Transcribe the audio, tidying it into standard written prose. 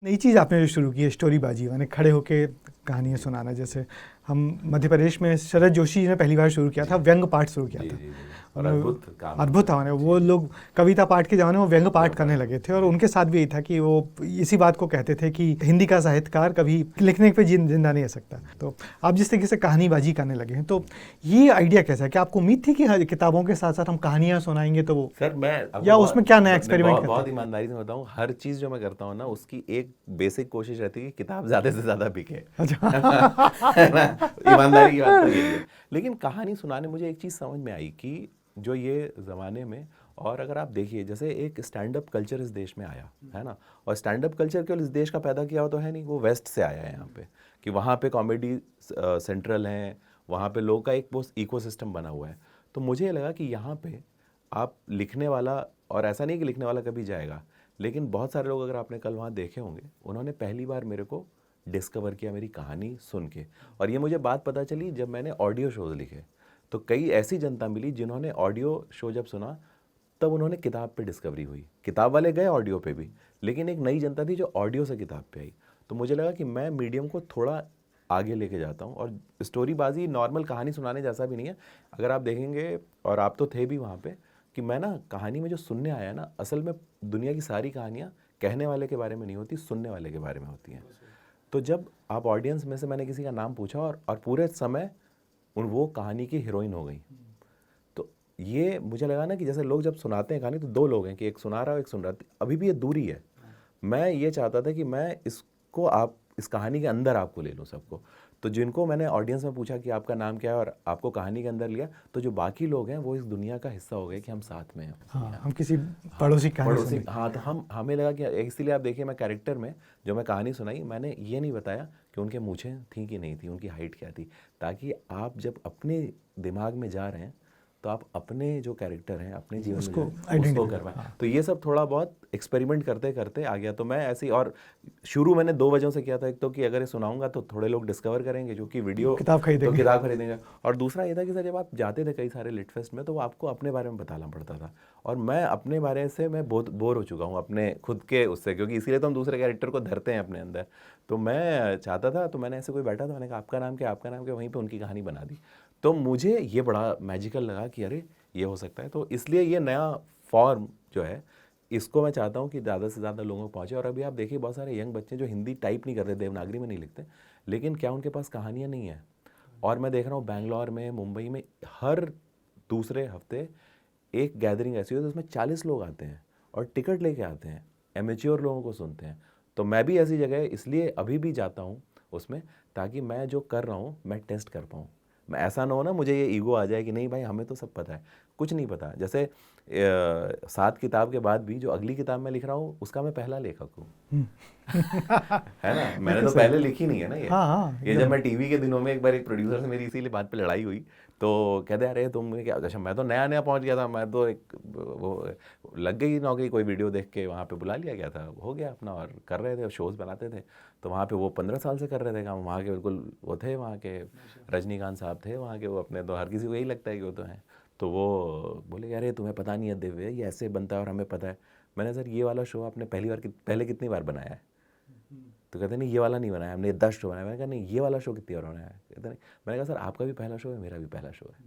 नई चीज़ आपने जो शुरू की है स्टोरीबाजी, माने खड़े होके कहानियाँ सुनाना। जैसे हम मध्य प्रदेश में शरद जोशी जी ने पहली बार शुरू किया था, व्यंग पाठ शुरू किया था। और अद्भुत काम अद्भुत था। माने वो लोग कविता पाठ के ज़माने में व्यंग पाठ करने लगे थे, और उनके साथ भी यही था कि वो इसी बात को कहते थे कि हिंदी का साहित्यकार कभी लिखने पे जिंदा नहीं रह सकता। तो आप जिस तरीके से कहानीबाजी करने लगे हैं, तो ये आइडिया कैसा है? कि आपको उम्मीद थी कि किताबों के साथ साथ हम कहानियाँ सुनाएंगे तो वो, सर मैं या उसमें क्या नया एक्सपेरिमेंट करते हैं? बहुत ईमानदारी से बताऊं, हर चीज़ जो मैं करता हूं ना, उसकी एक बेसिक कोशिश रहती है कि किताब ज़्यादा से ज़्यादा बिके। है ना? ईमानदारी की बात तो यही है। लेकिन कहानी सुनाने मुझे एक चीज़ समझ में आई कि जो ये ज़माने में, और अगर आप देखिए जैसे एक स्टैंड अप कल्चर इस देश में आया है ना, और स्टैंड अप कल्चर केवल इस देश का पैदा किया हो तो है नहीं, वो वेस्ट से आया है यहाँ पे, कि वहाँ पे कॉमेडी सेंट्रल हैं, वहाँ पे लोग का एक वो इकोसिस्टम बना हुआ है। तो मुझे ये लगा कि यहाँ पे आप लिखने वाला, और ऐसा नहीं कि लिखने वाला कभी जाएगा, लेकिन बहुत सारे लोग अगर आपने कल वहाँ देखे होंगे, उन्होंने पहली बार मेरे को डिस्कवर किया मेरी कहानी सुन के। और ये मुझे बात पता चली जब मैंने ऑडियो शोज़ लिखे, तो कई ऐसी जनता मिली जिन्होंने ऑडियो शो जब सुना तब उन्होंने किताब पे डिस्कवरी हुई। किताब वाले गए ऑडियो पे भी, लेकिन एक नई जनता थी जो ऑडियो से किताब पे आई। तो मुझे लगा कि मैं मीडियम को थोड़ा आगे लेके जाता हूँ। और स्टोरीबाजी नॉर्मल कहानी सुनाने जैसा भी नहीं है। अगर आप देखेंगे, और आप तो थे भी वहाँ पे, कि मैं ना कहानी में जो सुनने आया ना, असल में दुनिया की सारी कहानियाँ कहने वाले के बारे में नहीं होती, सुनने वाले के बारे में होती हैं। तो जब आप ऑडियंस में से मैंने किसी का नाम पूछा, और पूरे समय वो कहानी की हीरोइन हो गई। तो ये मुझे लगा ना कि जैसे लोग जब सुनाते हैं कहानी, तो दो लोग हैं, कि एक सुना रहा है, एक सुन रहा है। अभी भी ये दूरी है। मैं ये चाहता था कि मैं इसको, आप इस कहानी के अंदर आपको ले लूँ सबको। तो जिनको मैंने ऑडियंस में पूछा कि आपका नाम क्या है, और आपको कहानी के अंदर लिया, तो जो बाकी लोग हैं वो इस दुनिया का हिस्सा हो गए कि हम साथ में हैं। हाँ, हम किसी पड़ोसी कहानी सुन रहे हैं। हाँ, तो हमें लगा कि इसीलिए आप देखिए, मैं कैरेक्टर में जो मैं कहानी सुनाई, मैंने ये नहीं बताया कि उनके मूंछें थी कि नहीं थी, उनकी हाइट क्या थी, ताकि आप जब अपने दिमाग में जा रहे हैं तो आप अपने जो कैरेक्टर हैं, अपने जीवन उसको में उसको कर पाएं। तो ये सब थोड़ा बहुत एक्सपेरिमेंट करते करते आ गया। तो मैं ऐसे ही, और शुरू मैंने 2 वजहों से किया था। एक तो कि अगर ये सुनाऊंगा तो थोड़े लोग डिस्कवर करेंगे, जो कि वीडियो किताब खरीदेंगे, तो किताब खरीदेंगे। और दूसरा ये था कि सर जब आप जाते थे कई सारे लिट फेस्ट में, तो वो आपको अपने बारे में बताना पड़ता था, और मैं अपने बारे से मैं बहुत बोर हो चुका हूँ अपने खुद के उससे, क्योंकि इसीलिए तो हम दूसरे कैरेक्टर को धरते हैं अपने अंदर। तो मैं चाहता था, तो मैंने ऐसे कोई बैठा था, मैंने कहा आपका नाम क्या, आपका नाम क्या, वहीं पे उनकी कहानी बना दी। तो मुझे ये बड़ा मैजिकल लगा कि अरे ये हो सकता है। तो इसलिए ये नया फॉर्म जो है, इसको मैं चाहता हूँ कि ज़्यादा से ज़्यादा लोगों को पहुँचे। और अभी आप देखिए बहुत सारे यंग बच्चे जो हिंदी टाइप नहीं करते, देवनागरी में नहीं लिखते, लेकिन क्या उनके पास कहानियाँ नहीं है। और मैं देख रहा हूँ बैंगलोर में, मुंबई में, हर दूसरे हफ्ते एक गैदरिंग ऐसी होती है जिसमें 40 लोग आते हैं और टिकट लेके आते हैं, एमेच्योर लोगों को सुनते हैं। तो मैं भी ऐसी जगह इसलिए अभी भी जाता हूँ उसमें, ताकि मैं जो कर रहा हूँ मैं टेस्ट कर पाऊँ। मैं ऐसा ना हो ना मुझे ये ईगो आ जाए कि नहीं भाई हमें तो सब पता है, कुछ नहीं पता। जैसे 7 किताब के बाद भी जो अगली किताब मैं लिख रहा हूँ उसका मैं पहला लेखक हूँ। है ना, मैंने तो पहले लिखी नहीं है ना ये। हाँ, ये जब मैं टीवी के दिनों में एक बार एक प्रोड्यूसर से मेरी इसीलिए बात पे लड़ाई हुई, तो कहते अरे तुम क्या, अच्छा मैं तो नया नया पहुंच गया था, मैं तो एक वो लग गई नौकरी, कोई वीडियो देख के वहाँ पे बुला लिया गया था, हो गया अपना, और कर रहे थे, शोज़ बनाते थे। तो वहाँ पे वो 15 साल से कर रहे थे काम, वहाँ के बिल्कुल वो थे, वहाँ के रजनीकांत साहब थे वहाँ के, वो अपने तो हर किसी को यही लगता है कि वो तो हैं। तो वो बोले अरे तुम्हें पता नहीं है दिव्य, ये ऐसे बनता है और हमें पता है। मैंने सर ये वाला शो आपने पहले कितनी बार बनाया है? तो कहते नहीं ये वाला नहीं बनाया हमने, 10 शो बनाया। मैंने कहा नहीं ये वाला शो कितनी बार बनाया है? कहते नहीं। मैंने कहा सर आपका भी पहला शो है, मेरा भी पहला शो है।